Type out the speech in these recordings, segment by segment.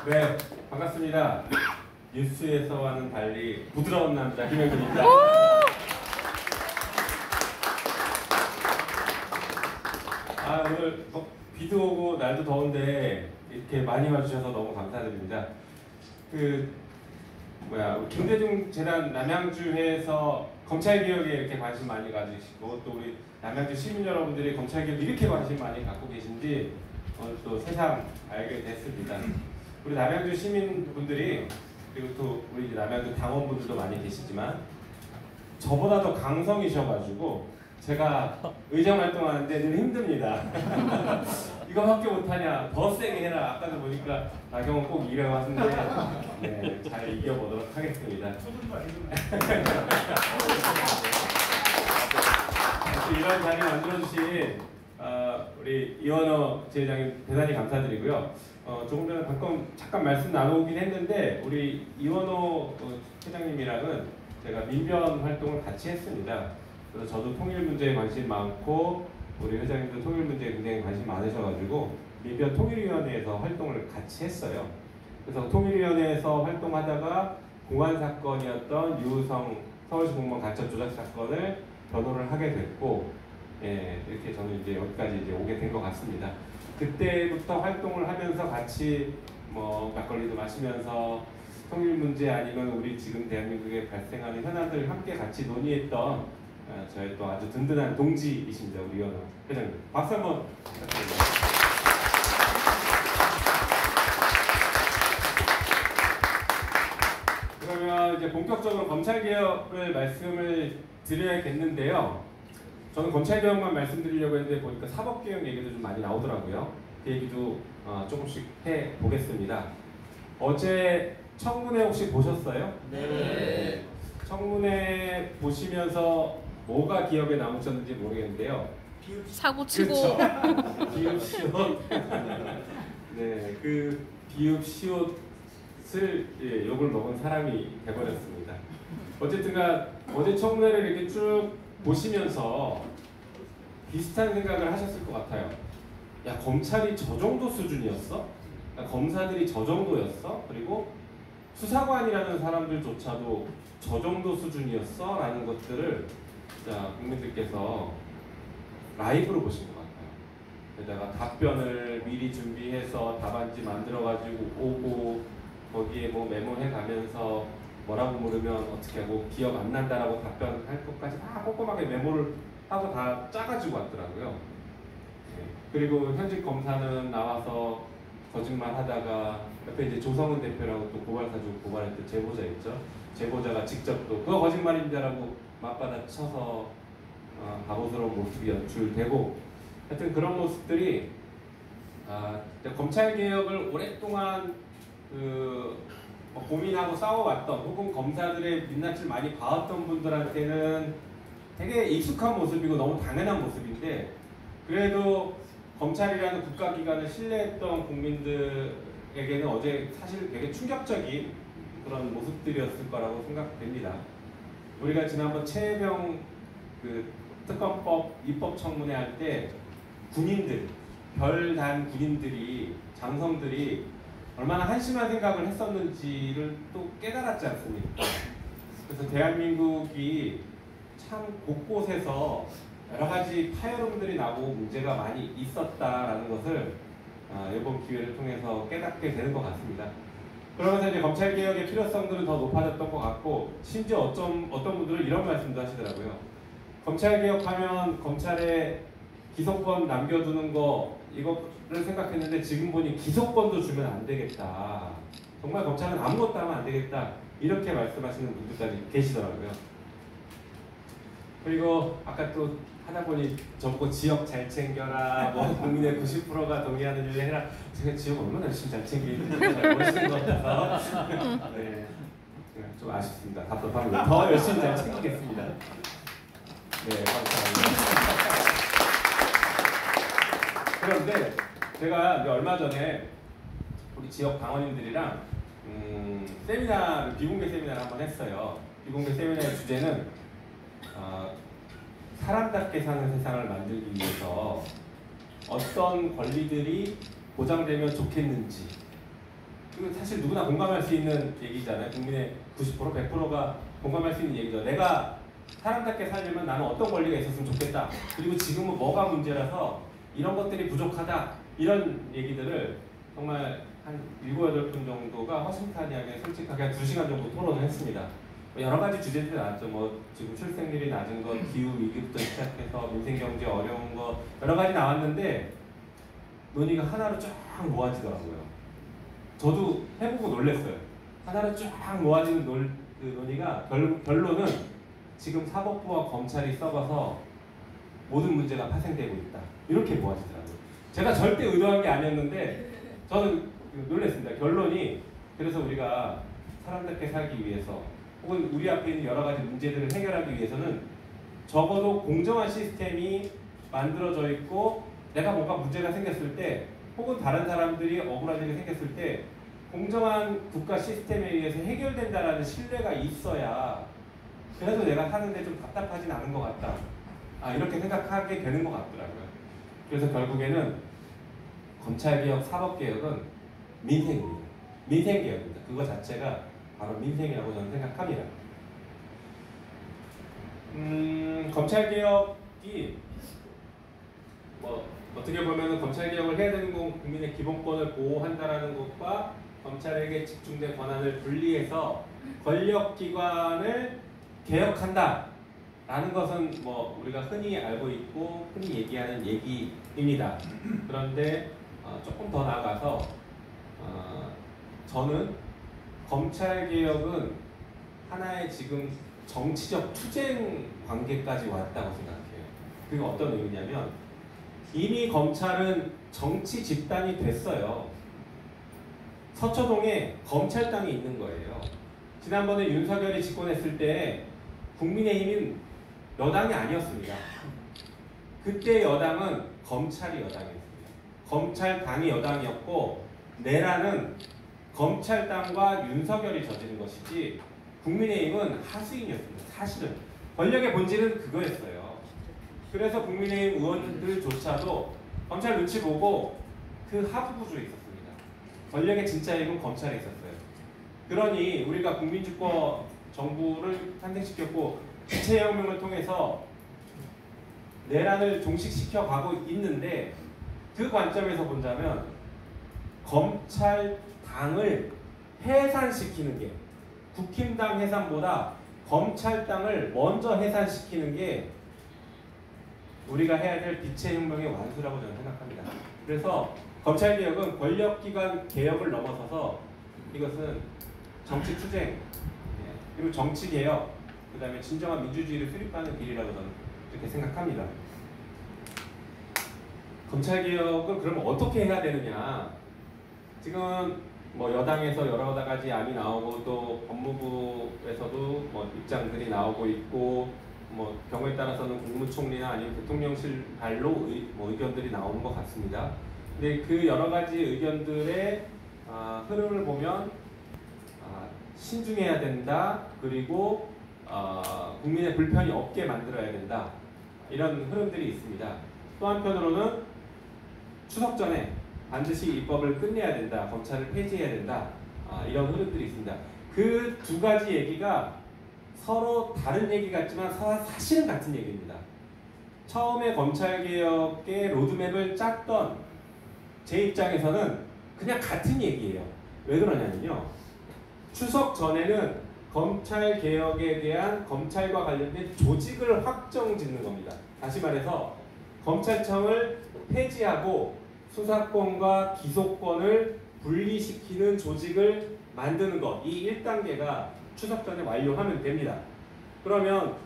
네, 반갑습니다. 뉴스에서와는 달리 부드러운 남자 김영근입니다. 오늘 비도 오고 날도 더운데 이렇게 많이 와주셔서 너무 감사드립니다. 김대중 재단 남양주에서 검찰개혁에 이렇게 관심 많이 가지시고 또 우리 남양주 시민 여러분들이 검찰개혁 이렇게 관심 많이 갖고 계신지 오늘 또 새삼 알게 됐습니다. 우리 남양주 시민분들이 그리고 또 우리 남양주 당원분들도 많이 계시지만 저보다 더 강성이셔가지고 제가 의정 활동하는데 늘 힘듭니다. 이거밖에 못하냐, 더 세게 해라. 아까도 보니까 나경원 꼭 이래고 하는데 네, 잘 이겨보도록 하겠습니다. 이런 자리 만들어주신 우리 이원호 지회장님 대단히 감사드리고요. 조금 전에 잠깐 말씀 나누긴 했는데 우리 이원호 회장님이랑은 제가 민변 활동을 같이 했습니다. 그래서 저도 통일 문제에 관심 많고 우리 회장님도 통일 문제에 굉장히 관심 많으셔가지고 민변 통일위원회에서 활동을 같이 했어요. 그래서 통일위원회에서 활동하다가 공안 사건이었던 유우성 서울시 공무원 간첩 조작 사건을 변호를 하게 됐고, 이렇게 저는 이제 여기까지 이제 오게 된 것 같습니다. 그때부터 활동을 하면서 같이 막걸리도 마시면서 통일 문제 아니면 우리 지금 대한민국에 발생하는 현안들을 함께 같이 논의했던 저희 또 아주 든든한 동지이십니다. 우리 이원호 회장님. 박수 한번 부탁드립니다. 그러면 이제 본격적으로 검찰개혁을 말씀을 드려야겠는데요. 저는 검찰개혁만 말씀드리려고 했는데 보니까 사법개혁 얘기도 좀 많이 나오더라고요. 그 얘기도 조금씩 해보겠습니다. 어제 청문회 혹시 보셨어요? 네. 청문회 보시면서 뭐가 기억에 남으셨는지 모르겠는데요. 사고치고. 비읍시옷. 네, 그 비읍시옷을 욕을 먹은 사람이 돼버렸습니다. 어쨌든간 어제 청문회를 이렇게 쭉 보시면서 비슷한 생각을 하셨을 것 같아요. 야, 검찰이 저 정도 수준이었어? 야, 검사들이 저 정도였어? 그리고 수사관이라는 사람들조차도 저 정도 수준이었어? 라는 것들을 국민들께서 라이브로 보신 것 같아요. 게다가 답변을 미리 준비해서 답안지 만들어가지고 오고 거기에 메모해 가면서 뭐라고 물으면 어떻게 하고 기억 안 난다라고 답변할 것까지 다 꼼꼼하게 메모를 하고 다 짜가지고 왔더라고요. 그리고 현직 검사는 나와서 거짓말 하다가 옆에 이제 조성은 대표라고 또 고발사주 고발했던 제보자 있죠. 제보자가 직접 또 그거 거짓말입니다라고 맞받아 쳐서 바보스러운 모습이 연출되고 하여튼 그런 모습들이 검찰개혁을 오랫동안 고민하고 싸워왔던 혹은 검사들의 민낯을 많이 봐왔던 분들한테는 되게 익숙한 모습이고 너무 당연한 모습인데 그래도 검찰이라는 국가기관을 신뢰했던 국민들에게는 어제 사실 되게 충격적인 그런 모습들이었을 거라고 생각됩니다. 우리가 지난번 최혜병 특검법 입법청문회 할 때 군인들, 별단 군인들이, 장성들이 얼마나 한심한 생각을 했었는지를 또 깨달았지 않습니까? 그래서 대한민국이 참 곳곳에서 여러 가지 파열음들이 나고 문제가 많이 있었다라는 것을 이번 기회를 통해서 깨닫게 되는 것 같습니다. 그러면서 이제 검찰개혁의 필요성들은 더 높아졌던 것 같고 심지어 어떤 분들은 이런 말씀도 하시더라고요. 검찰개혁하면 검찰에 기소권 남겨두는 거 이거를 생각했는데 지금 보니 기소권도 주면 안 되겠다. 정말 검찰은 아무것도 하면 안 되겠다. 이렇게 말씀하시는 분들까지 계시더라고요. 그리고 아까 또 하다 보니 저보고 지역 잘 챙겨라, 국민의 90%가 동의하는 일을 해라. 제가 지역 얼마나 열심히 잘 챙기는지 잘 모르시는 것 같아서 네, 좀 아쉽습니다. 답답합니다. 더 열심히 잘 챙기겠습니다. 네, 감사합니다. 그런데 제가 얼마 전에 우리 지역 당원님들이랑 비공개 세미나를 한번 했어요. 비공개 세미나의 주제는 사람답게 사는 세상을 만들기 위해서 어떤 권리들이 보장되면 좋겠는지 그 사실 누구나 공감할 수 있는 얘기잖아요. 국민의 90% 100%가 공감할 수 있는 얘기죠. 내가 사람답게 살려면 나는 어떤 권리가 있었으면 좋겠다. 그리고 지금은 뭐가 문제라서 이런 것들이 부족하다. 이런 얘기들을 정말 한 7, 8분 정도가 허심탄회하게 솔직하게 한 2시간 정도 토론을 했습니다. 여러 가지 주제들이 나왔죠. 뭐 지금 출생률이 낮은 것, 기후 위기부터 시작해서 민생 경제 어려운 것 여러 가지 나왔는데 논의가 하나로 쫙 모아지더라고요. 저도 해보고 놀랐어요. 하나로 쫙 모아지는 그 논의가 결론은 지금 사법부와 검찰이 썩어서 모든 문제가 파생되고 있다. 이렇게 모아지더라고요. 제가 절대 의도한 게 아니었는데 저는 놀랐습니다. 결론이 그래서 우리가 사람답게 살기 위해서 혹은 우리 앞에 있는 여러 가지 문제들을 해결하기 위해서는 적어도 공정한 시스템이 만들어져 있고 내가 뭔가 문제가 생겼을 때 혹은 다른 사람들이 억울한 일이 생겼을 때 공정한 국가 시스템에 의해서 해결된다라는 신뢰가 있어야 그래도 내가 사는데 좀 답답하진 않은 것 같다. 이렇게 생각하게 되는 것 같더라고요. 그래서 결국에는 검찰개혁, 사법개혁은 민생입니다. 민생개혁입니다. 그거 자체가 바로 민생이라고 저는 생각합니다. 검찰개혁이 뭐 어떻게 보면 검찰개혁을 해야 되는 건 국민의 기본권을 보호한다라는 것과 검찰에게 집중된 권한을 분리해서 권력기관을 개혁한다 라는 것은 뭐 우리가 흔히 알고 있고 흔히 얘기하는 얘기입니다. 그런데 조금 더 나아가서 저는 검찰개혁은 하나의 지금 정치적 투쟁 관계까지 왔다고 생각해요. 그게 어떤 의미냐면 이미 검찰은 정치 집단이 됐어요. 서초동에 검찰당이 있는 거예요. 지난번에 윤석열이 집권했을 때 국민의힘은 여당이 아니었습니다. 그때 여당은 검찰이 여당이었습니다. 검찰당이 여당이었고 내란은 검찰당과 윤석열이 저지른 것이지 국민의힘은 하수인이었습니다. 사실은 권력의 본질은 그거였어요. 그래서 국민의힘 의원들조차도 검찰 눈치 보고 그 하부 구조에 있었습니다. 권력의 진짜 힘은 검찰에 있었어요. 그러니 우리가 국민주권 정부를 탄생시켰고 기체혁명을 통해서 내란을 종식시켜 가고 있는데 그 관점에서 본다면 검찰당을 해산시키는 게 국힘당 해산보다 검찰당을 먼저 해산시키는 게 우리가 해야 될 빛의 혁명의 완수라고 저는 생각합니다. 그래서 검찰개혁은 권력기관 개혁을 넘어서서 이것은 정치투쟁 그리고 정치개혁 그 다음에 진정한 민주주의를 수립하는 길이라고 저는 그렇게 생각합니다. 검찰개혁은 그러면 어떻게 해야 되느냐. 지금 뭐 여당에서 여러 가지 안이 나오고 또 법무부에서도 뭐 입장들이 나오고 있고 뭐 경우에 따라서는 국무총리나 아니면 대통령실 발로 의견들이 나오는 것 같습니다. 근데 그 여러 가지 의견들의 흐름을 보면 신중해야 된다. 그리고 국민의 불편이 없게 만들어야 된다. 이런 흐름들이 있습니다. 또 한편으로는 추석 전에 반드시 입법을 끝내야 된다. 검찰을 폐지해야 된다. 이런 흐름들이 있습니다. 그 두 가지 얘기가 서로 다른 얘기 같지만 사실은 같은 얘기입니다. 처음에 검찰개혁의 로드맵을 짰던 제 입장에서는 그냥 같은 얘기예요. 왜 그러냐면요. 추석 전에는 검찰개혁에 대한 검찰과 관련된 조직을 확정 짓는 겁니다. 다시 말해서 검찰청을 폐지하고 수사권과 기소권을 분리시키는 조직을 만드는 것. 이 1단계가 추석 전에 완료하면 됩니다. 그러면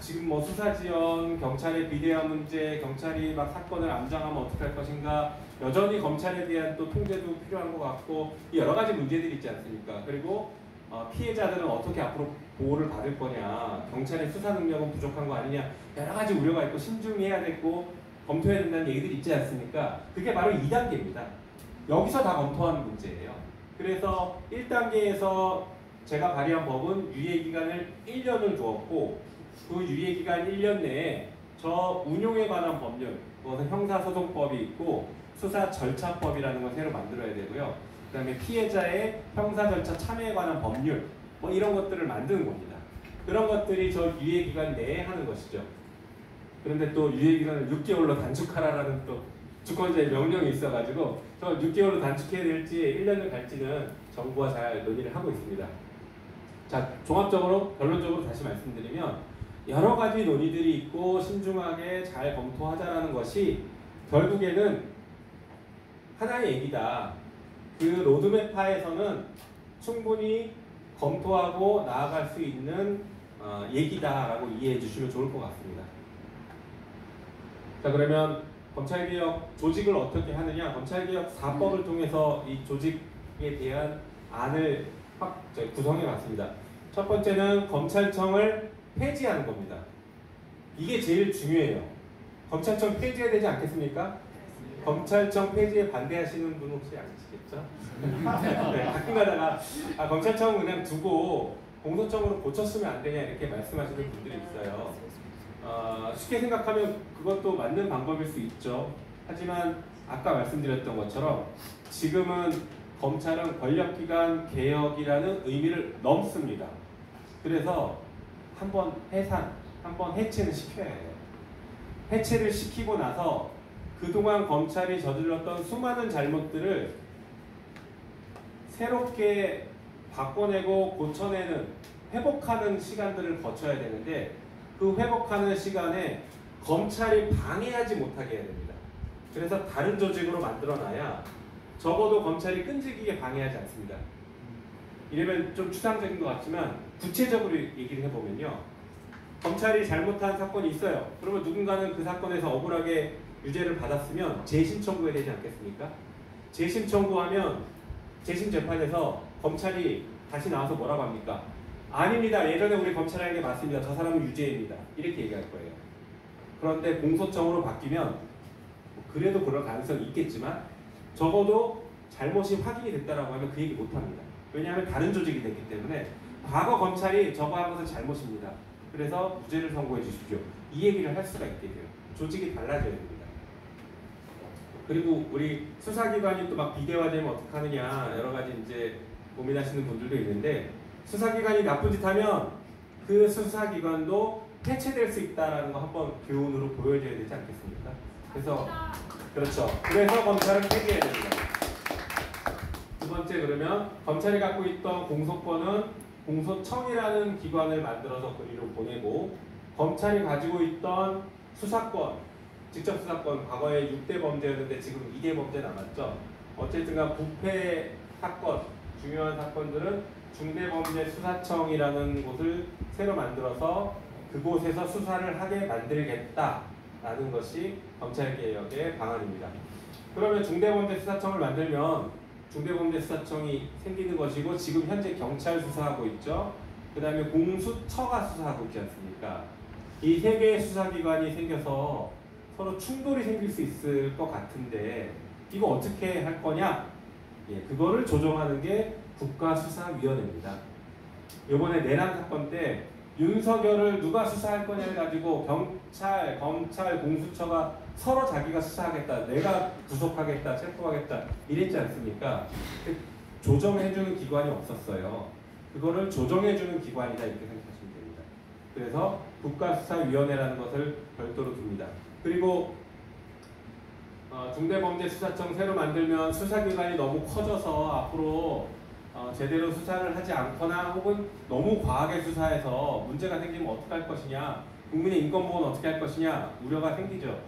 지금 뭐 수사지원, 경찰의 비대화 문제, 경찰이 막 사건을 암장하면 어떻게 할 것인가, 여전히 검찰에 대한 또 통제도 필요한 것 같고 여러 가지 문제들이 있지 않습니까? 그리고 피해자들은 어떻게 앞으로 보호를 받을 거냐, 경찰의 수사 능력은 부족한 거 아니냐, 여러 가지 우려가 있고 신중히 해야 되고 검토해야 된다는 얘기들이 있지 않습니까? 그게 바로 2단계입니다. 여기서 다 검토하는 문제예요. 그래서 1단계에서 제가 발의한 법은 유예기간을 1년을 두었고 그 유예기간 1년 내에 저 운용에 관한 법률, 그것은 형사소송법이 있고 수사 절차법이라는 걸 새로 만들어야 되고요. 그다음에 피해자의 형사 절차 참여에 관한 법률, 뭐 이런 것들을 만드는 겁니다. 그런 것들이 저 유예 기간 내에 하는 것이죠. 그런데 또 유예 기간을 6개월로 단축하라라는 또 주권자의 명령이 있어가지고 저 6개월로 단축해야 될지 1년을 갈지는 정부와 잘 논의를 하고 있습니다. 자, 종합적으로 결론적으로 다시 말씀드리면 여러 가지 논의들이 있고 신중하게 잘 검토하자라는 것이 결국에는 하나의 얘기다. 그 로드맵하에서는 충분히 검토하고 나아갈 수 있는 얘기다라고 이해해 주시면 좋을 것 같습니다. 자, 그러면 검찰개혁 조직을 어떻게 하느냐? 검찰개혁 4법을 통해서 이 조직에 대한 안을 구성해 봤습니다. 첫 번째는 검찰청을 폐지하는 겁니다. 이게 제일 중요해요. 검찰청 폐지해야 되지 않겠습니까? 검찰청 폐지에 반대하시는 분 혹시 아니시겠죠? 네, 가끔 가다가 검찰청은 그냥 두고 공소청으로 고쳤으면 안 되냐 이렇게 말씀하시는 분들이 있어요. 쉽게 생각하면 그것도 맞는 방법일 수 있죠. 하지만 아까 말씀드렸던 것처럼 지금은 검찰은 권력기관 개혁이라는 의미를 넘습니다. 그래서 한번 해산, 한번 해체는 시켜야 해요. 해체를 시키고 나서 그동안 검찰이 저질렀던 수많은 잘못들을 새롭게 바꿔내고 고쳐내는 회복하는 시간들을 거쳐야 되는데 그 회복하는 시간에 검찰이 방해하지 못하게 해야 됩니다. 그래서 다른 조직으로 만들어놔야 적어도 검찰이 끈질기게 방해하지 않습니다. 이러면 좀 추상적인 것 같지만 구체적으로 얘기를 해보면요. 검찰이 잘못한 사건이 있어요. 그러면 누군가는 그 사건에서 억울하게 유죄를 받았으면 재심 청구해야 되지 않겠습니까? 재심 청구하면 재심 재판에서 검찰이 다시 나와서 뭐라고 합니까? 아닙니다. 예전에 우리 검찰에게 맞습니다. 저 사람은 유죄입니다. 이렇게 얘기할 거예요. 그런데 공소청으로 바뀌면 그래도 그럴 가능성이 있겠지만 적어도 잘못이 확인이 됐다라고 하면 그 얘기 못합니다. 왜냐하면 다른 조직이 됐기 때문에 과거 검찰이 저거 한 것은 잘못입니다. 그래서 무죄를 선고해 주십시오. 이 얘기를 할 수가 있게 돼요. 조직이 달라져야 됩니다. 그리고 우리 수사기관이 또 막 비대화되면 어떡하느냐 여러 가지 이제 고민하시는 분들도 있는데 수사기관이 나쁜 짓 하면 그 수사기관도 해체될 수 있다는 거 한번 교훈으로 보여줘야 되지 않겠습니까? 그래서 그렇죠. 그래서 검찰을 폐지해야 됩니다. 두 번째 그러면 검찰이 갖고 있던 공소권은 공소청이라는 기관을 만들어서 그리로 보내고 검찰이 가지고 있던 수사권, 직접 수사권 과거에 6대 범죄였는데 지금 2대 범죄 남았죠. 어쨌든간 부패 사건, 중요한 사건들은 중대범죄수사청이라는 곳을 새로 만들어서 그곳에서 수사를 하게 만들겠다라는 것이 검찰개혁의 방안입니다. 그러면 중대범죄수사청을 만들면 중대범죄수사청이 생기는 것이고 지금 현재 경찰 수사하고 있죠. 그 다음에 공수처가 수사하고 있지 않습니까? 이 세 개의 수사기관이 생겨서 서로 충돌이 생길 수 있을 것 같은데 이거 어떻게 할 거냐? 예, 그거를 조정하는 게 국가수사위원회입니다. 이번에 내란 사건 때 윤석열을 누가 수사할 거냐를 가지고 경찰, 검찰, 공수처가 서로 자기가 수사하겠다, 내가 구속하겠다, 체포하겠다 이랬지 않습니까? 조정해주는 기관이 없었어요. 그거를 조정해주는 기관이다 이렇게 생각하시면 됩니다. 그래서 국가수사위원회라는 것을 별도로 둡니다. 그리고 중대범죄수사청 새로 만들면 수사기관이 너무 커져서 앞으로 제대로 수사를 하지 않거나 혹은 너무 과하게 수사해서 문제가 생기면 어떻게 할 것이냐, 국민의 인권보호는 어떻게 할 것이냐 우려가 생기죠.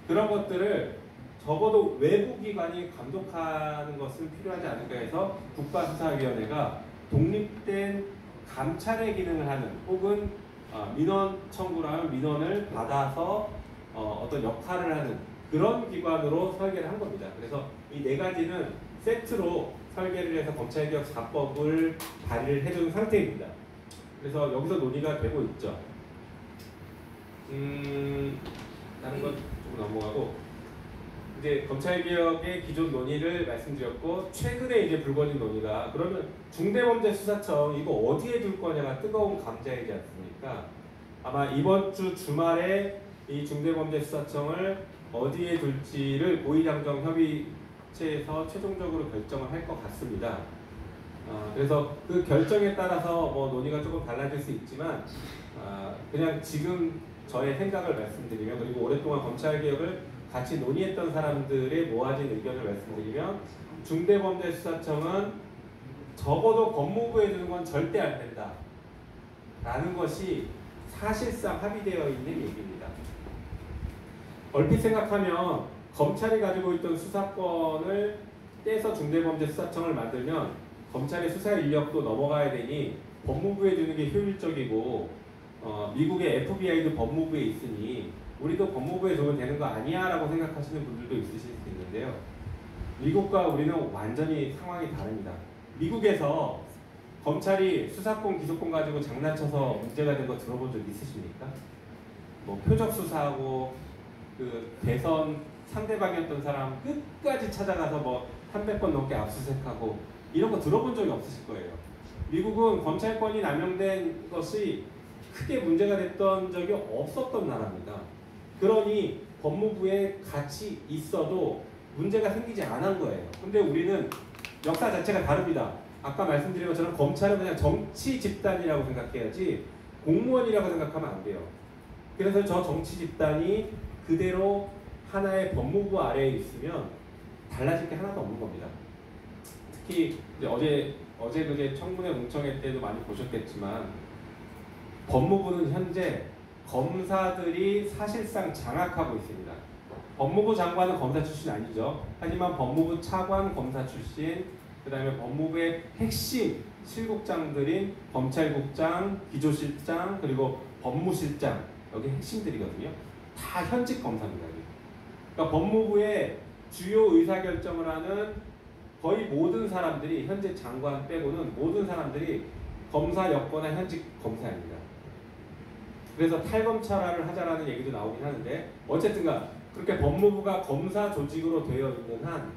그런 것들을 적어도 외부 기관이 감독하는 것은 필요하지 않을까 해서 국가수사위원회가 독립된 감찰의 기능을 하는 혹은 민원 청구를 하면 민원을 받아서 어떤 역할을 하는 그런 기관으로 설계를 한 겁니다. 그래서 이 네 가지는 세트로 설계를 해서 검찰개혁 4법을 발의를 해준 상태입니다. 그래서 여기서 논의가 되고 있죠. 다른 건 조금 넘어가고 이제 검찰개혁의 기존 논의를 말씀드렸고 최근에 이제 불거진 논의가 그러면 중대범죄수사청 이거 어디에 둘 거냐가 뜨거운 감자이지 않습니까? 아마 이번 주 주말에 이 중대범죄수사청을 어디에 둘지를 고위당정 협의 법제에서 최종적으로 결정을 할 것 같습니다. 그래서 그 결정에 따라서 뭐 논의가 조금 달라질 수 있지만 그냥 지금 저의 생각을 말씀드리면, 그리고 오랫동안 검찰개혁을 같이 논의했던 사람들의 모아진 의견을 말씀드리면, 중대범죄수사청은 적어도 법무부에 두는 건 절대 안 된다 라는 것이 사실상 합의되어 있는 얘기입니다. 얼핏 생각하면 검찰이 가지고 있던 수사권을 떼서 중대범죄수사청을 만들면 검찰의 수사 인력도 넘어가야 되니 법무부에 두는 게 효율적이고, 미국의 FBI도 법무부에 있으니 우리도 법무부에 두면 되는 거 아니야 라고 생각하시는 분들도 있으실 수 있는데요. 미국과 우리는 완전히 상황이 다릅니다. 미국에서 검찰이 수사권, 기소권 가지고 장난쳐서 문제가 된 거 들어본 적 있으십니까? 뭐 표적 수사하고 그 대선 상대방이었던 사람 끝까지 찾아가서 뭐 300건 넘게 압수수색하고 이런 거 들어본 적이 없으실 거예요. 미국은 검찰권이 남용된 것이 크게 문제가 됐던 적이 없었던 나라입니다. 그러니 법무부에 같이 있어도 문제가 생기지 않은 거예요. 근데 우리는 역사 자체가 다릅니다. 아까 말씀드린 것처럼 검찰은 그냥 정치 집단이라고 생각해야지 공무원이라고 생각하면 안 돼요. 그래서 저 정치 집단이 그대로 하나의 법무부 아래에 있으면 달라질 게 하나도 없는 겁니다. 특히 이제 어제 그제 청문회 공청회 때도 많이 보셨겠지만, 법무부는 현재 검사들이 사실상 장악하고 있습니다. 법무부 장관은 검사 출신 아니죠. 하지만 법무부 차관 검사 출신, 그 다음에 법무부의 핵심 실국장들인 검찰국장, 기조실장, 그리고 법무실장, 여기 핵심들이거든요. 다 현직 검사입니다. 그러니까 법무부의 주요 의사결정을 하는 거의 모든 사람들이, 현재 장관 빼고는 모든 사람들이 검사 여거나 현직 검사입니다. 그래서 탈검찰화를 하자라는 얘기도 나오긴 하는데, 어쨌든가 그렇게 법무부가 검사 조직으로 되어 있는 한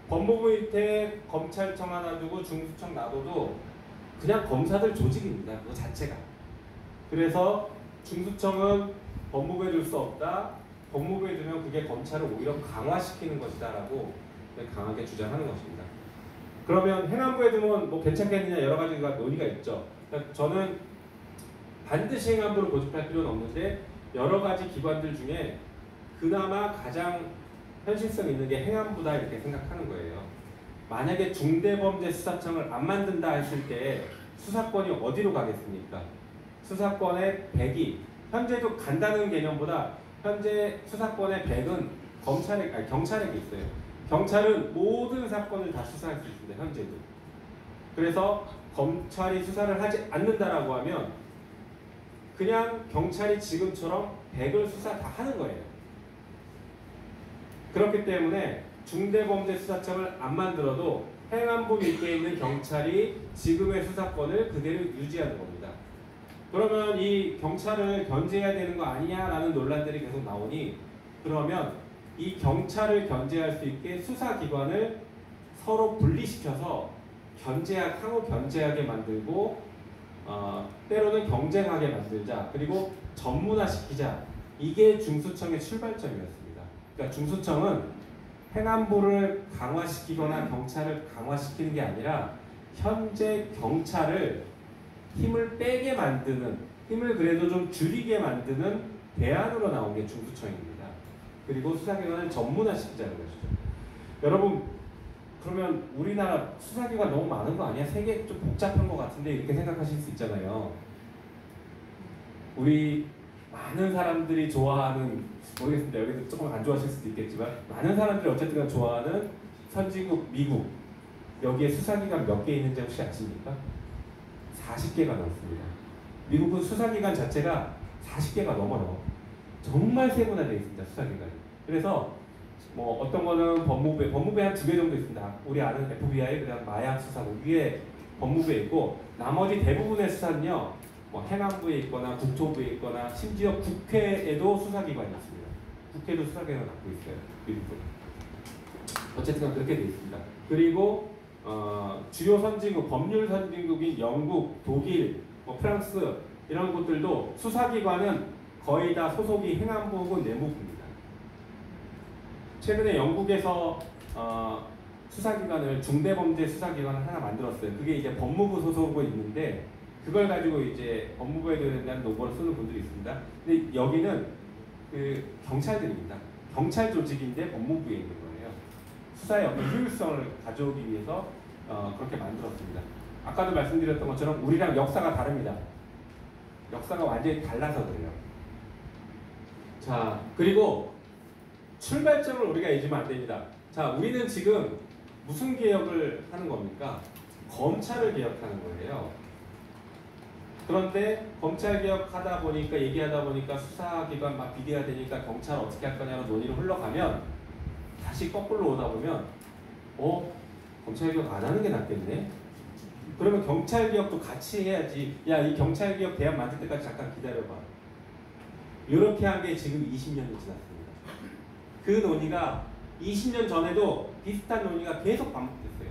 법무부 밑에 검찰청 하나 두고 중수청 놔둬도 그냥 검사들 조직입니다. 그 자체가. 그래서 중수청은 법무부에 둘 수 없다. 법무부에 두면 그게 검찰을 오히려 강화시키는 것이다 라고 강하게 주장하는 것입니다. 그러면 행안부에 두면 뭐 괜찮겠느냐, 여러 가지가 논의가 있죠. 그러니까 저는 반드시 행안부를 고집할 필요는 없는데, 여러 가지 기관들 중에 그나마 가장 현실성 있는 게 행안부다 이렇게 생각하는 거예요. 만약에 중대범죄수사청을 안 만든다 했을 때 수사권이 어디로 가겠습니까? 수사권의 100이, 현재도 간다는 개념보다 현재 수사권의 100은 경찰에게 있어요. 경찰은 모든 사건을 다 수사할 수 있습니다. 현재도. 그래서 검찰이 수사를 하지 않는다라고 하면 그냥 경찰이 지금처럼 100을 수사 다 하는 거예요. 그렇기 때문에 중대범죄수사청을 안 만들어도 행안부 밑에 있는 경찰이 지금의 수사권을 그대로 유지하는 겁니다. 그러면 이 경찰을 견제해야 되는 거 아니냐라는 논란들이 계속 나오니, 그러면 이 경찰을 견제할 수 있게 수사기관을 서로 분리시켜서 상호 견제하게 만들고, 때로는 경쟁하게 만들자, 그리고 전문화시키자. 이게 중수청의 출발점이었습니다. 그러니까 중수청은 행안부를 강화시키거나 경찰을 강화시키는 게 아니라 현재 경찰을 힘을 빼게 만드는, 힘을 그래도 좀 줄이게 만드는 대안으로 나온 게 중수청입니다. 그리고 수사기관을 전문화시키자는 것이죠. 여러분, 그러면 우리나라 수사기관 너무 많은 거 아니야? 세계 좀 복잡한 것 같은데 이렇게 생각하실 수 있잖아요. 우리 많은 사람들이 좋아하는, 모르겠습니다. 여기서 조금 안 좋아하실 수도 있겠지만, 많은 사람들이 어쨌든 좋아하는 선진국 미국, 여기에 수사기관 몇 개 있는지 혹시 아십니까? 40개가 넘습니다. 미국은 수사기관 자체가 40개가 넘어요. 정말 세분화되어 있습니다. 수사기관이. 그래서 뭐 어떤 거는 법무부에 한 2개 정도 있습니다. 우리 아는 FBI, 그다음 마약 수사국 위에 법무부에 있고, 나머지 대부분의 수사는요, 뭐 행안부에 있거나 국토부에 있거나 심지어 국회에도 수사기관이 있습니다. 국회도 수사기관을 갖고 있어요. 미국은. 어쨌든 그렇게 되어 있습니다. 그리고 주요 선진국, 법률 선진국인 영국, 독일, 뭐 프랑스 이런 곳들도 수사기관은 거의 다 소속이 행안부고 내무부입니다. 최근에 영국에서 수사기관을 중대범죄 수사기관을 하나 만들었어요. 그게 이제 법무부 소속으로 있는데 그걸 가지고 이제 법무부에 대한 논문을 쓰는 분들이 있습니다. 근데 여기는 그 경찰들입니다. 경찰 조직인데 법무부에 있는 거예요. 수사의 어떤 효율성을 가져오기 위해서 그렇게 만들었습니다. 아까도 말씀드렸던 것처럼 우리랑 역사가 다릅니다. 역사가 완전히 달라서 그래요. 자, 그리고 출발점을 우리가 잊으면 안 됩니다. 자, 우리는 지금 무슨 개혁을 하는 겁니까? 검찰을 개혁하는 거예요. 그런데 검찰 개혁하다 보니까 얘기하다 보니까 수사기관 막 비대가 되니까 경찰 어떻게 할 거냐는 논의로 흘러가면 다시 거꾸로 오다 보면 검찰 개혁 안 하는 게 낫겠네. 그러면 경찰 개혁도 같이 해야지. 야, 이 경찰 개혁 대안 만들 때까지 잠깐 기다려봐. 이렇게 한 게 지금 20년이 지났습니다. 그 논의가 20년 전에도 비슷한 논의가 계속 반복됐어요.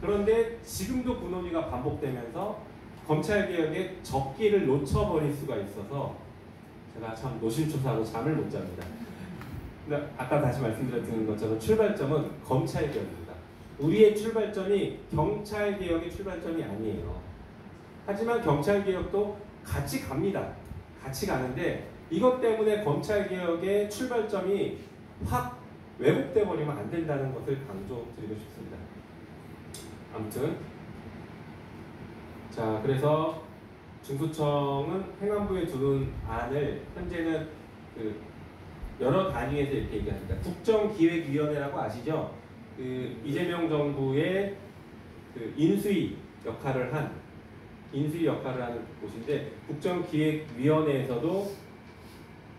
그런데 지금도 그 논의가 반복되면서 검찰개혁의 적기를 놓쳐버릴 수가 있어서 제가 참 노심초사하고 잠을 못 잡니다. 근데 아까 다시 말씀드렸던 것처럼 출발점은 검찰개혁입니다. 우리의 출발점이 경찰개혁의 출발점이 아니에요. 하지만 경찰개혁도 같이 갑니다. 같이 가는데 이것 때문에 검찰개혁의 출발점이 확 왜곡돼 버리면 안 된다는 것을 강조드리고 싶습니다. 아무튼 자, 그래서 중수청은 행안부에 두는 안을 현재는 그 여러 단위에서 이렇게 얘기합니다. 국정기획위원회라고 아시죠? 그 이재명 정부의 그 인수위 역할을 하는 곳인데 국정기획위원회에서도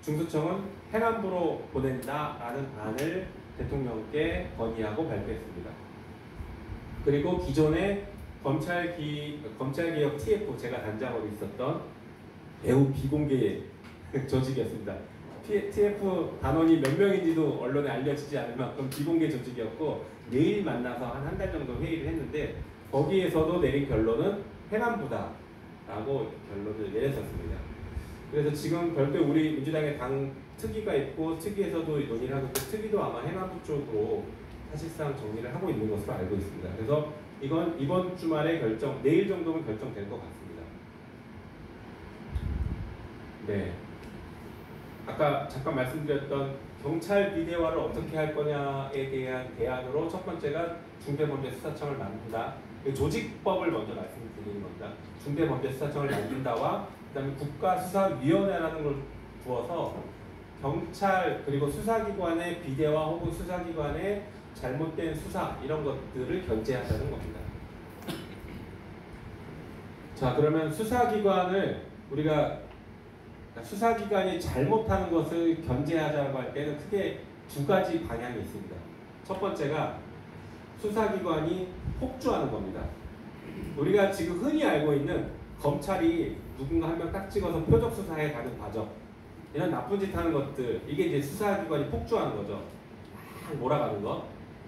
중수청은 행안부로 보낸다라는 안을 대통령께 건의하고 발표했습니다. 그리고 기존의 검찰개혁 TF, 제가 단장으로 있었던 매우 비공개 조직이었습니다. TF 단원이 몇 명인지도 언론에 알려지지 않을 만큼 비공개 조직이었고 매일 만나서 한 달 정도 회의를 했는데 거기에서도 내린 결론은 행안부다라고 결론을 내렸었습니다. 그래서 지금 별도 우리 민주당의 당 특위가 있고 특위에서도 논의를 하고 있고 특위도 아마 행안부 쪽으로 사실상 정리를 하고 있는 것으로 알고 있습니다. 그래서 이건 이번 주말에 내일 정도면 결정될 것 같습니다. 네. 아까 잠깐 말씀드렸던 경찰 비대화를 어떻게 할 거냐에 대한 대안으로 첫 번째가 중대범죄수사청을 만든다. 조직법을 먼저 말씀드리는 겁니다. 중대범죄수사청을 만든다와 그다음에 국가수사위원회라는 걸 두어서 경찰 그리고 수사기관의 비대화 혹은 수사기관의 잘못된 수사 이런 것들을 견제하자는 겁니다. 자, 그러면 수사기관이 잘못하는 것을 견제하자고 할 때는 크게 두 가지 방향이 있습니다. 첫 번째가 수사기관이 폭주하는 겁니다. 우리가 지금 흔히 알고 있는 검찰이 누군가 한 명 딱 찍어서 표적 수사에 가는 과정, 이런 나쁜 짓 하는 것들, 이게 이제 수사기관이 폭주하는 거죠. 막 몰아가는 것.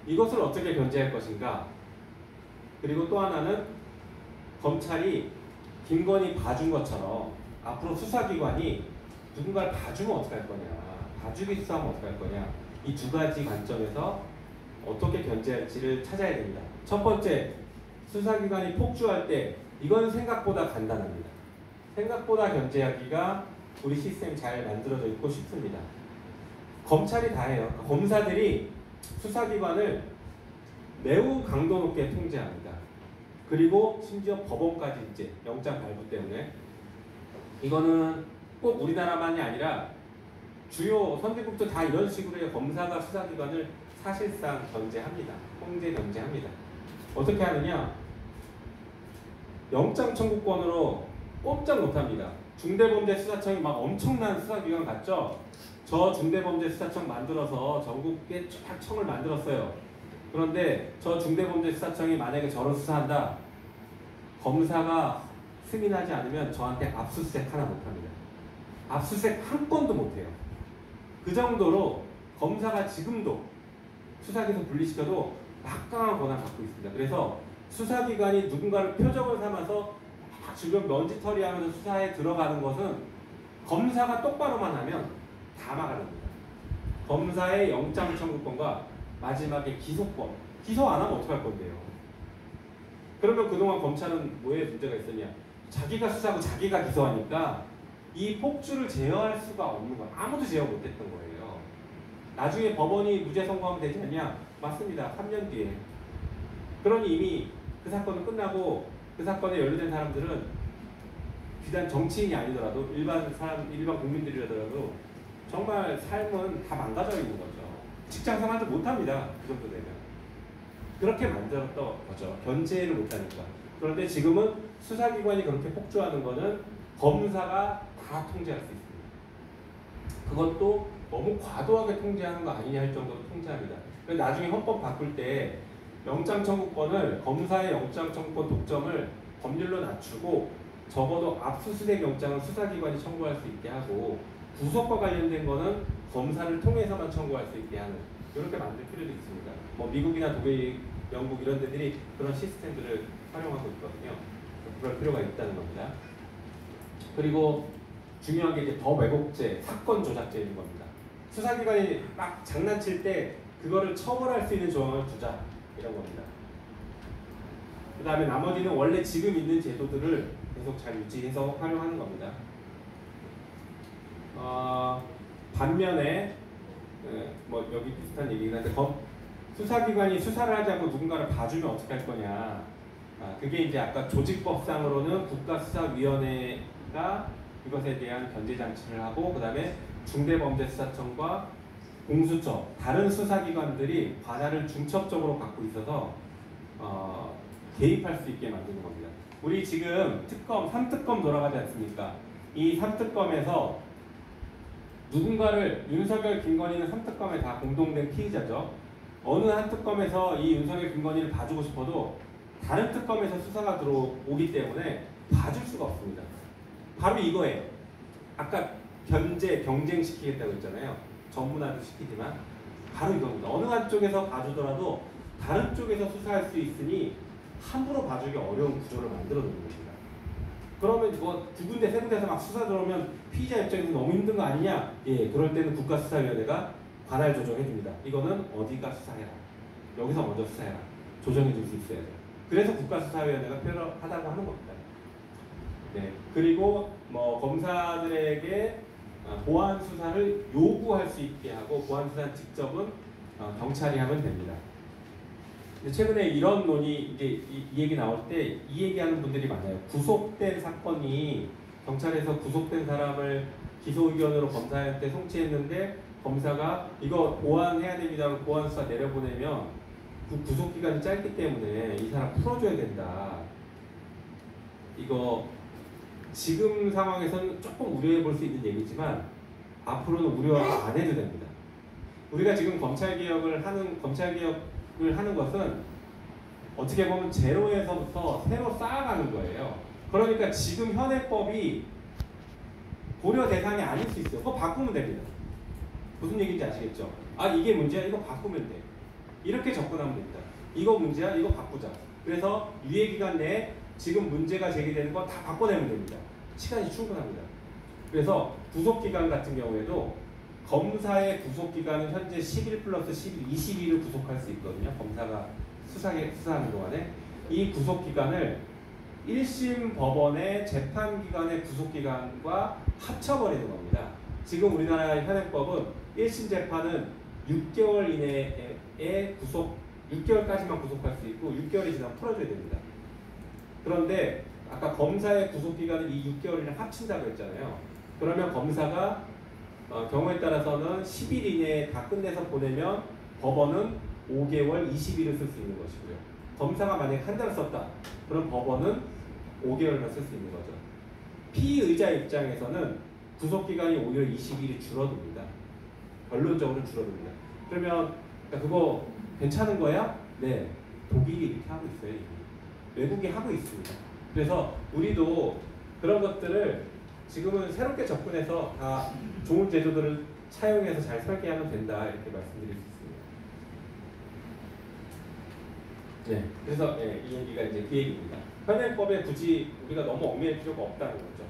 이것을 어떻게 견제할 것인가. 그리고 또 하나는 검찰이 김건희 봐준 것처럼 앞으로 수사기관이 누군가를 봐주면 어떻게 할 거냐, 봐주기 수사하면 어떻게 할 거냐, 이 두 가지 관점에서 어떻게 견제할지를 찾아야 됩니다. 첫 번째, 수사기관이 폭주할 때 이건 생각보다 간단합니다. 생각보다 견제하기가 우리 시스템이 잘 만들어져 있고 쉽습니다. 검찰이 다 해요. 검사들이 수사기관을 매우 강도 높게 통제합니다. 그리고 심지어 법원까지 이제 영장 발부 때문에 이거는 꼭 우리나라만이 아니라 주요 선진국도 다 이런 식으로 해요. 검사가 수사기관을 사실상 견제합니다. 통제 견제합니다. 어떻게 하느냐? 영장 청구권으로 꼼짝 못합니다. 중대범죄수사청이 막 엄청난 수사기관 같죠? 저 중대범죄수사청 만들어서 전국에 쫙 청을 만들었어요. 그런데 저 중대범죄수사청이 만약에 저를 수사한다. 검사가 승인하지 않으면 저한테 압수수색 하나 못합니다. 압수수색 한 건도 못해요. 그 정도로 검사가 지금도 수사기에서 분리시켜도 막강한 권한을 갖고 있습니다. 그래서 수사기관이 누군가를 표적을 삼아서 막 주변 먼지털이하면서 수사에 들어가는 것은 검사가 똑바로만 하면 다 막아냅니다. 검사의 영장 청구권과 마지막에 기소권, 기소 안 하면 어떡할 건데요? 그러면 그동안 검찰은 뭐에 문제가 있었냐? 자기가 수사하고 자기가 기소하니까 이 폭주를 제어할 수가 없는 거야. 아무도 제어 못했던 거예요. 나중에 법원이 무죄 선고하면 되지 않냐? 맞습니다. 3년 뒤에. 그러니 이미 그 사건은 끝나고 그 사건에 연루된 사람들은 비단 정치인이 아니더라도 일반 국민들이라도 정말 삶은 다 망가져 있는 거죠. 직장 생활도 못합니다. 그 정도 되면. 그렇게 만들었던 거죠. 견제를 못하니까. 그런데 지금은 수사기관이 그렇게 폭주하는 거는 검사가 다 통제할 수 있습니다. 그것도 너무 과도하게 통제하는 거 아니냐 할 정도로 통제합니다. 나중에 헌법 바꿀 때 영장청구권을 검사의 영장청구권 독점을 법률로 낮추고 적어도 압수수색 영장은 수사기관이 청구할 수 있게 하고 구속과 관련된 거는 검사를 통해서만 청구할 수 있게 하는 이렇게 만들 필요도 있습니다. 뭐 미국이나 독일, 영국 이런 데들이 그런 시스템들을 활용하고 있거든요. 그럴 필요가 있다는 겁니다. 그리고 중요한 게 이제 더 왜곡죄, 사건 조작죄인 겁니다. 수사기관이 막 장난칠 때 그거를 처벌할 수 있는 조항을 두자 이런 겁니다. 그 다음에 나머지는 원래 지금 있는 제도들을 계속 잘 유지해서 활용하는 겁니다. 반면에 뭐 여기 비슷한 얘기긴 한데 수사기관이 수사를 하지 않고 누군가를 봐주면 어떻게 할 거냐. 그게 이제 아까 조직법상으로는 국가수사위원회가 이것에 대한 견제 장치를 하고 그 다음에 중대범죄수사청과 공수처, 다른 수사기관들이 관할을 중첩적으로 갖고 있어서 개입할 수 있게 만드는 겁니다. 우리 지금 특검, 3특검 돌아가지 않습니까? 이 3특검에서 누군가를 윤석열, 김건희는 3특검에 다 공동된 피의자죠. 어느 한 특검에서 이 윤석열, 김건희를 봐주고 싶어도 다른 특검에서 수사가 들어오기 때문에 봐줄 수가 없습니다. 바로 이거예요. 아까 경쟁시키겠다고 했잖아요. 전문화도 시키지만 바로 이겁니다. 어느 한쪽에서 봐주더라도 다른 쪽에서 수사할 수 있으니 함부로 봐주기 어려운 구조를 만들어 놓는 겁니다. 그러면 뭐 두 군데 세 군데서 막 수사 들어오면 피의자 입장에서 너무 힘든 거 아니냐? 예, 그럴 때는 국가수사위원회가 관할 조정해 줍니다. 이거는 어디가 수사해라. 여기서 먼저 수사해라. 조정해 줄 수 있어야 돼요. 그래서 국가수사위원회가 필요하다고 하는 겁니다. 네, 그리고 뭐 검사들에게 보안 수사를 요구할 수 있게 하고 보안 수사 직접은 경찰이 하면 됩니다. 최근에 이런 논의 이제 이 얘기 나올 때 이 얘기하는 분들이 많아요. 구속된 사건이 경찰에서 구속된 사람을 기소 의견으로 검사한테 송치했는데 검사가 이거 보완해야 됩니다라고 보완 수사 내려보내면 그 구속 기간이 짧기 때문에 이 사람 풀어줘야 된다. 이거 지금 상황에서는 조금 우려해 볼 수 있는 얘기지만 앞으로는 우려 안 해도 됩니다. 우리가 지금 검찰 개혁을 하는 것은 어떻게 보면 제로에서부터 새로 쌓아가는 거예요. 그러니까 지금 현행법이 고려 대상이 아닐 수 있어요. 그거 바꾸면 됩니다. 무슨 얘기인지 아시겠죠? 아, 이게 문제야? 이거 바꾸면 돼. 이렇게 접근하면 됩니다. 이거 문제야? 이거 바꾸자. 그래서 유예기간 내에 지금 문제가 제기되는 거 다 바꿔내면 됩니다. 시간이 충분합니다. 그래서 구속기간 같은 경우에도 검사의 구속기간은 현재 10일 플러스 10일, 20일을 구속할 수 있거든요. 검사가 수사하는 동안에. 이 구속기간을 1심 법원의 재판기간의 구속기간과 합쳐버리는 겁니다. 지금 우리나라의 현행법은 1심 재판은 6개월 이내에 6개월까지만 구속할 수 있고 6개월이 지나면 풀어줘야 됩니다. 그런데 아까 검사의 구속기간을 이 6개월이랑 합친다고 했잖아요. 그러면 검사가 경우에 따라서는 10일 이내에 다 끝내서 보내면 법원은 5개월 20일을 쓸 수 있는 것이고요. 검사가 만약에 한 달을 썼다. 그럼 법원은 5개월만 쓸 수 있는 거죠. 피의자 입장에서는 구속기간이 오히려 20일이 줄어듭니다. 결론적으로 줄어듭니다. 그러면 그거 괜찮은 거야? 네. 독일이 이렇게 하고 있어요. 이미. 외국이 하고 있습니다. 그래서 우리도 그런 것들을 지금은 새롭게 접근해서 다 좋은 제도들을 차용해서 잘 설계하면 된다 이렇게 말씀드릴 수 있습니다. 네, 그래서 이 얘기가 이제 그 얘기입니다. 현행법에 굳이 우리가 너무 얽매일 필요가 없다는 거죠.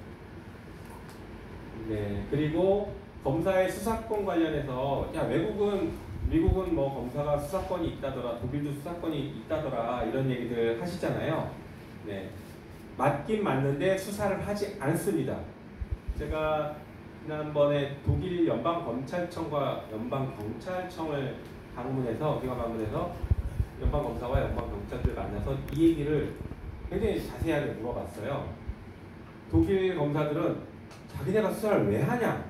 네, 그리고 검사의 수사권 관련해서 외국은 미국은 뭐 검사가 수사권이 있다더라, 독일도 수사권이 있다더라 이런 얘기들 하시잖아요. 네, 맞긴 맞는데 수사를 하지 않습니다. 제가 지난번에 독일 연방검찰청과 연방경찰청을 우리가 방문해서 연방검사와 연방경찰들을 만나서 이 얘기를 굉장히 자세하게 물어봤어요. 독일 검사들은 자기네가 수사를 왜 하냐?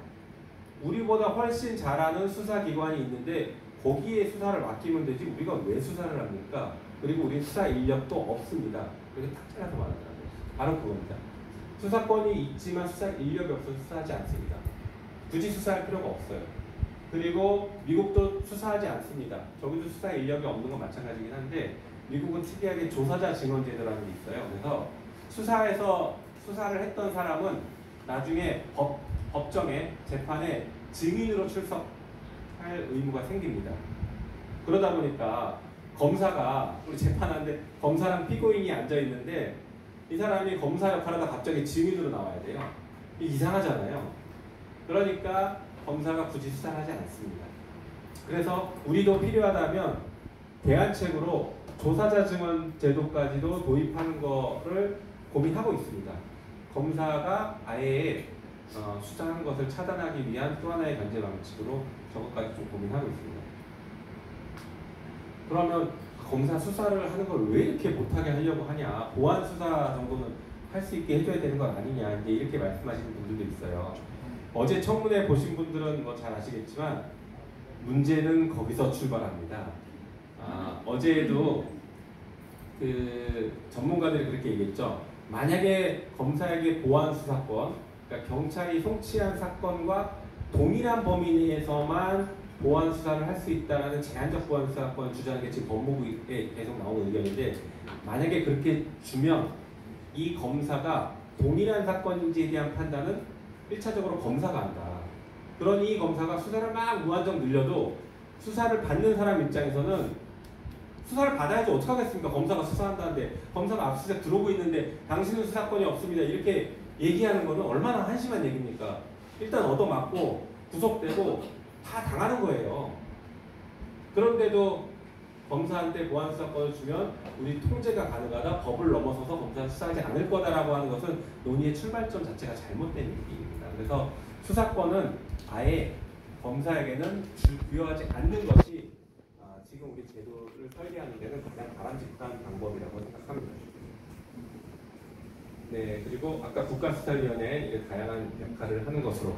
우리보다 훨씬 잘하는 수사기관이 있는데 거기에 수사를 맡기면 되지 우리가 왜 수사를 합니까? 그리고 우리 수사 인력도 없습니다. 이렇게 딱 잘라서 말하더라고요. 바로 그겁니다. 수사권이 있지만 수사 인력이 없어서 수사하지 않습니다. 굳이 수사할 필요가 없어요. 그리고 미국도 수사하지 않습니다. 저기도 수사 인력이 없는 건 마찬가지긴 한데 미국은 특이하게 조사자 증언제도라는 게 있어요. 그래서 수사에서 수사를 했던 사람은 나중에 법정에 재판에 증인으로 출석할 의무가 생깁니다. 그러다 보니까 검사가 우리 재판하는데 검사랑 피고인이 앉아 있는데 이 사람이 검사 역할하다 갑자기 증인으로 나와야 돼요. 이상하잖아요. 그러니까 검사가 굳이 수사를 하지 않습니다. 그래서 우리도 필요하다면 대안책으로 조사자 증언 제도까지도 도입하는 거를 고민하고 있습니다. 검사가 아예 수사하는 것을 차단하기 위한 또 하나의 견제 방식으로 저것까지 좀 고민하고 있습니다. 그러면 검사 수사를 하는 걸 왜 이렇게 못하게 하려고 하냐? 보안 수사 정도는 할 수 있게 해줘야 되는 건 아니냐? 이제 이렇게 말씀하시는 분들도 있어요. 어제 청문회 보신 분들은 뭐 잘 아시겠지만 문제는 거기서 출발합니다. 어제도 그 전문가들이 그렇게 얘기했죠. 만약에 검사에게 보안 수사권, 그러니까 경찰이 송치한 사건과 동일한 범위 내에서만 보안 수사를 할 수 있다라는 제한적 보안 수사권을 주장하는 게 지금 법무부에 계속 나오는 의견인데 만약에 그렇게 주면 이 검사가 동일한 사건인지에 대한 판단은 1차적으로 검사가 한다. 그러니 이 검사가 수사를 막 무한정 늘려도 수사를 받는 사람 입장에서는 수사를 받아야지 어떡하겠습니까? 검사가 수사한다는데 검사가 압수수색 들어오고 있는데 당신은 수사권이 없습니다. 이렇게 얘기하는 거는 얼마나 한심한 얘기입니까? 일단 얻어맞고 구속되고 다 당하는 거예요. 그런데도 검사한테 보안 수사권을 주면 우리 통제가 가능하다, 법을 넘어서서 검사는 수사하지 않을 거다라고 하는 것은 논의의 출발점 자체가 잘못된 얘기입니다. 그래서 수사권은 아예 검사에게는 부여하지 않는 것이 지금 우리 제도를 설계하는 데는 가장 바람직한 방법이라고 생각합니다. 네, 그리고 아까 국가수사위원회에 다양한 역할을 하는 것으로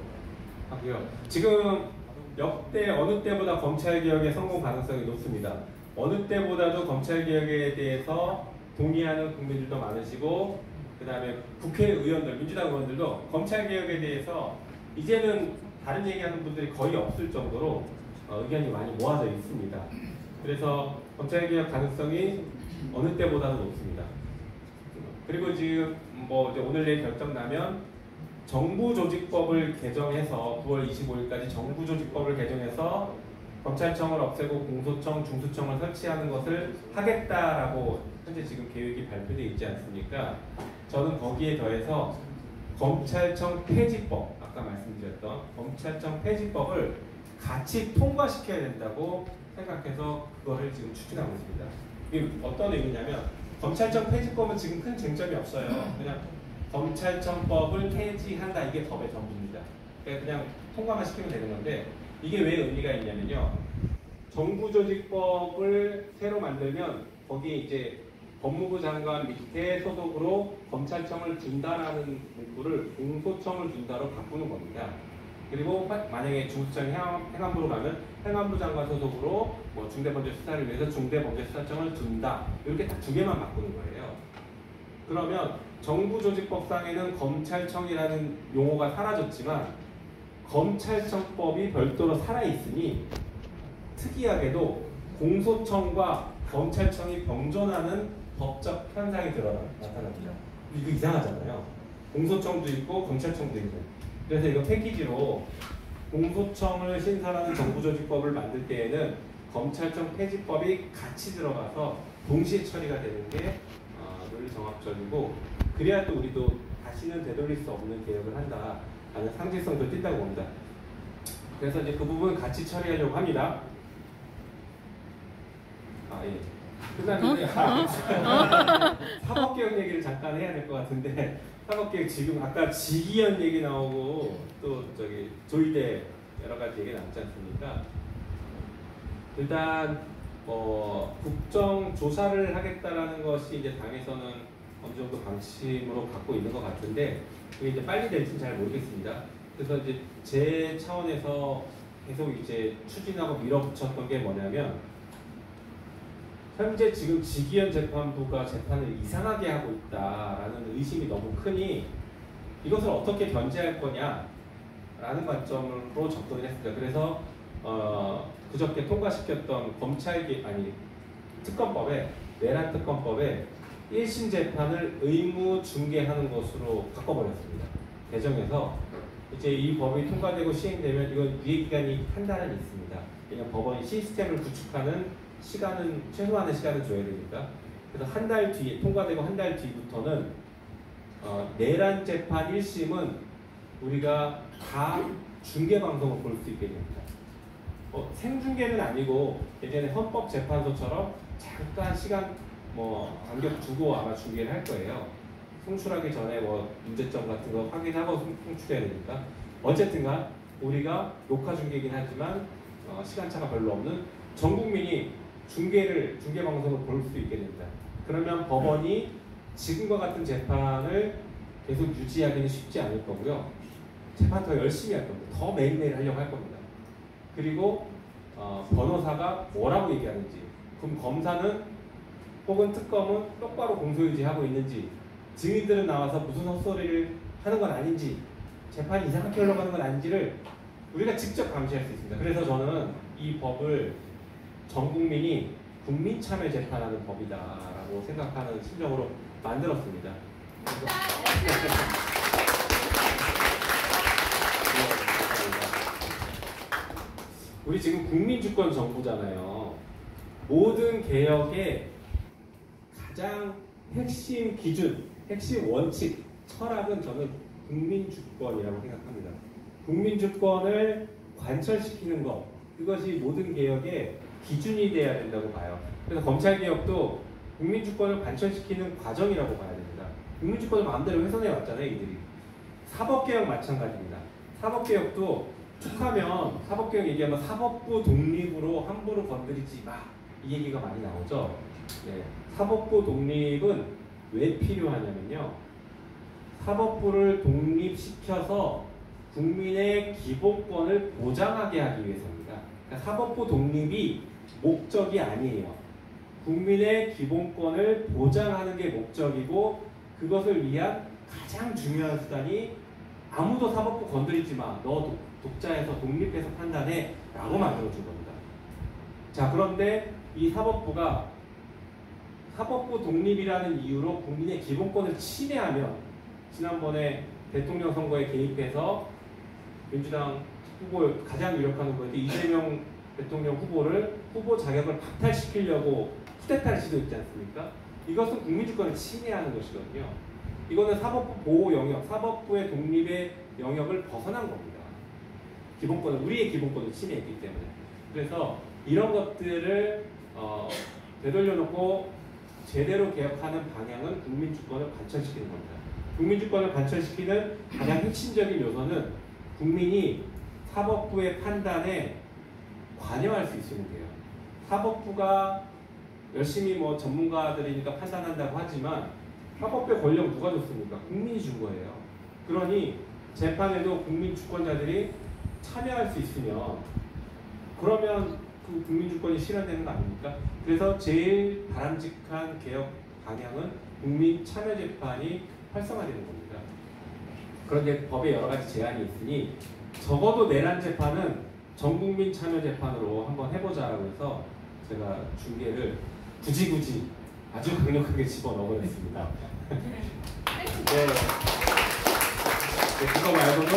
하고요. 지금 역대 어느 때보다 검찰개혁의 성공 가능성이 높습니다. 어느 때보다도 검찰개혁에 대해서 동의하는 국민들도 많으시고 그 다음에 국회의원들, 민주당 의원들도 검찰개혁에 대해서 이제는 다른 얘기하는 분들이 거의 없을 정도로 의견이 많이 모아져 있습니다. 그래서 검찰개혁 가능성이 어느 때보다도 높습니다. 그리고 지금 뭐 이제 오늘 내일 결정 나면 정부조직법을 개정해서 9월 25일까지 정부조직법을 개정해서 검찰청을 없애고 공소청, 중수청을 설치하는 것을 하겠다라고 현재 지금 계획이 발표되어 있지 않습니까? 저는 거기에 더해서 검찰청 폐지법, 아까 말씀드렸던 검찰청 폐지법을 같이 통과시켜야 된다고 생각해서 그거를 지금 추진하고 있습니다. 이게 어떤 의미냐면 검찰청 폐지법은 지금 큰 쟁점이 없어요. 그냥 검찰청법을 폐지한다, 이게 법의 전부입니다. 그냥 통과만 시키면 되는 건데 이게 왜 의미가 있냐면요. 정부조직법을 새로 만들면 거기에 이제 법무부 장관 밑에 소속으로 검찰청을 둔다라는 문구를 공소청을 둔다로 바꾸는 겁니다. 그리고 만약에 중수청 행안부로 가면 행안부 장관 소속으로 뭐 중대범죄수사를 위해서 중대범죄수사청을 둔다. 이렇게 딱 두 개만 바꾸는 거예요. 그러면 정부조직법상에는 검찰청이라는 용어가 사라졌지만 검찰청법이 별도로 살아있으니 특이하게도 공소청과 검찰청이 병존하는 법적 현상이 나타납니다. 이거 이상하잖아요. 공소청도 있고 검찰청도 있고. 그래서 이거 패키지로 공소청을 신설하는 정부조직법을 만들 때에는 검찰청 폐지법이 같이 들어가서 동시에 처리가 되는 게 논리정합적이고 그래야 또 우리도 다시는 되돌릴 수 없는 개혁을 한다라는 상징성도 띈다고 봅니다. 그래서 이제 그 부분 같이 처리하려고 합니다. 예. 끝났는데 사법개혁 얘기를 잠깐 해야 될 것 같은데 사법개혁 지금 아까 지기현 얘기 나오고 또 저기 조의대 여러 가지 얘기 나왔지 않습니까? 일단 국정조사를 하겠다라는 것이 이제 당에서는 어느 정도 방침으로 갖고 있는 것 같은데 그게 이제 빨리 될지는 잘 모르겠습니다. 그래서 이제 제 차원에서 계속 이제 추진하고 밀어붙였던 게 뭐냐면 현재 지금 지기현 재판부가 재판을 이상하게 하고 있다라는 의심이 너무 크니 이것을 어떻게 견제할 거냐라는 관점으로 접근을 했습니다. 그래서 그저께 통과시켰던 특검법에 내란 특검법에 1심 재판을 의무 중개하는 것으로 바꿔버렸습니다. 개정해서 이제 이 법이 통과되고 시행되면 이건 유예 기간이 한 달은 있습니다. 왜냐하면 법원이 시스템을 구축하는 시간은 최소한의 시간을 줘야 되니까. 그래서 한 달 뒤에 통과되고 한 달 뒤부터는 내란 재판 1심은 우리가 다 중계 방송을 볼 수 있게 됩니다. 생중계는 아니고 예전에 헌법재판소처럼 잠깐 시간 간격 두고 아마 중계를 할 거예요. 송출하기 전에 문제점 같은 거 확인하고 송출해야 되니까. 어쨌든간 우리가 녹화 중계이긴 하지만 시간차가 별로 없는 전 국민이 중계 방송을 볼 수 있게 됩니다. 그러면 법원이 지금과 같은 재판을 계속 유지하기는 쉽지 않을 거고요. 재판 더 열심히 할 겁니다. 더 매일매일 하려고 할 겁니다. 그리고 변호사가 뭐라고 얘기하는지, 그럼 검사는 혹은 특검은 똑바로 공소유지하고 있는지, 증인들은 나와서 무슨 헛소리를 하는 건 아닌지, 재판이 이상하게 흘러가는 건 아닌지를 우리가 직접 감시할 수 있습니다. 그래서 저는 이 법을 전 국민이 국민 참여 재판하는 법이다라고 생각하는 심정으로 만들었습니다. 우리 지금 국민주권 정부잖아요. 모든 개혁의 가장 핵심 기준, 핵심 원칙, 철학은 저는 국민주권이라고 생각합니다. 국민주권을 관철시키는 것, 그것이 모든 개혁의 기준이 돼야 된다고 봐요. 그래서 검찰개혁도 국민주권을 관철시키는 과정이라고 봐야 됩니다. 국민주권을 마음대로 훼손해 왔잖아요, 이들이. 사법개혁 마찬가지입니다. 사법개혁도 툭하면 사법개혁 얘기하면 사법부 독립으로 함부로 건드리지 마, 이 얘기가 많이 나오죠. 네. 사법부 독립은 왜 필요하냐면요, 사법부를 독립시켜서 국민의 기본권을 보장하게 하기 위해서입니다. 그러니까 사법부 독립이 목적이 아니에요. 국민의 기본권을 보장하는 게 목적이고, 그것을 위한 가장 중요한 수단이 아무도 사법부 건드리지 마, 너 독자에서 독립해서 판단해 라고 만들어준 겁니다. 자, 그런데 이 사법부가 사법부 독립이라는 이유로 국민의 기본권을 침해하면, 지난번에 대통령 선거에 개입해서 민주당 후보 가장 유력한 후보인데 이재명 대통령 후보를 후보 자격을 박탈시키려고 쿠데타를 시도했지 않습니까? 이것은 국민주권을 침해하는 것이거든요. 이거는 사법부 보호 영역, 사법부의 독립의 영역을 벗어난 겁니다. 기본권을, 우리의 기본권을 침해했기 때문에. 그래서 이런 것들을 되돌려놓고 제대로 개혁하는 방향은 국민주권을 관철시키는 겁니다. 국민주권을 관철시키는 가장 핵심적인 요소는 국민이 사법부의 판단에 관여할 수 있으면 돼요. 사법부가 열심히 전문가들이니까 판단한다고 하지만 사법부의 권력 누가 줬습니까? 국민이 준 거예요. 그러니 재판에도 국민주권자들이 참여할 수 있으면, 그러면 그 국민주권이 실현되는 거 아닙니까? 그래서 제일 바람직한 개혁 방향은 국민 참여 재판이 활성화되는 겁니다. 그런데 법에 여러 가지 제한이 있으니 적어도 내란 재판은 전국민 참여 재판으로 한번 해보자라고 해서 제가 중계를 굳이 아주 강력하게 집어넣어버렸습니다. 네. 그거 말고도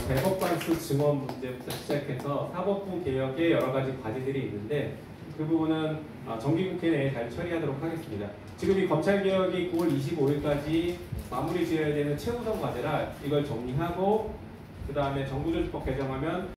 대법관수 증언 문제부터 시작해서 사법부 개혁의 여러 가지 과제들이 있는데 그 부분은 정기국회 내에 잘 처리하도록 하겠습니다. 지금 이 검찰개혁이 9월 25일까지 마무리 지어야 되는 최우선 과제라 이걸 정리하고 그 다음에 정부조직법 개정하면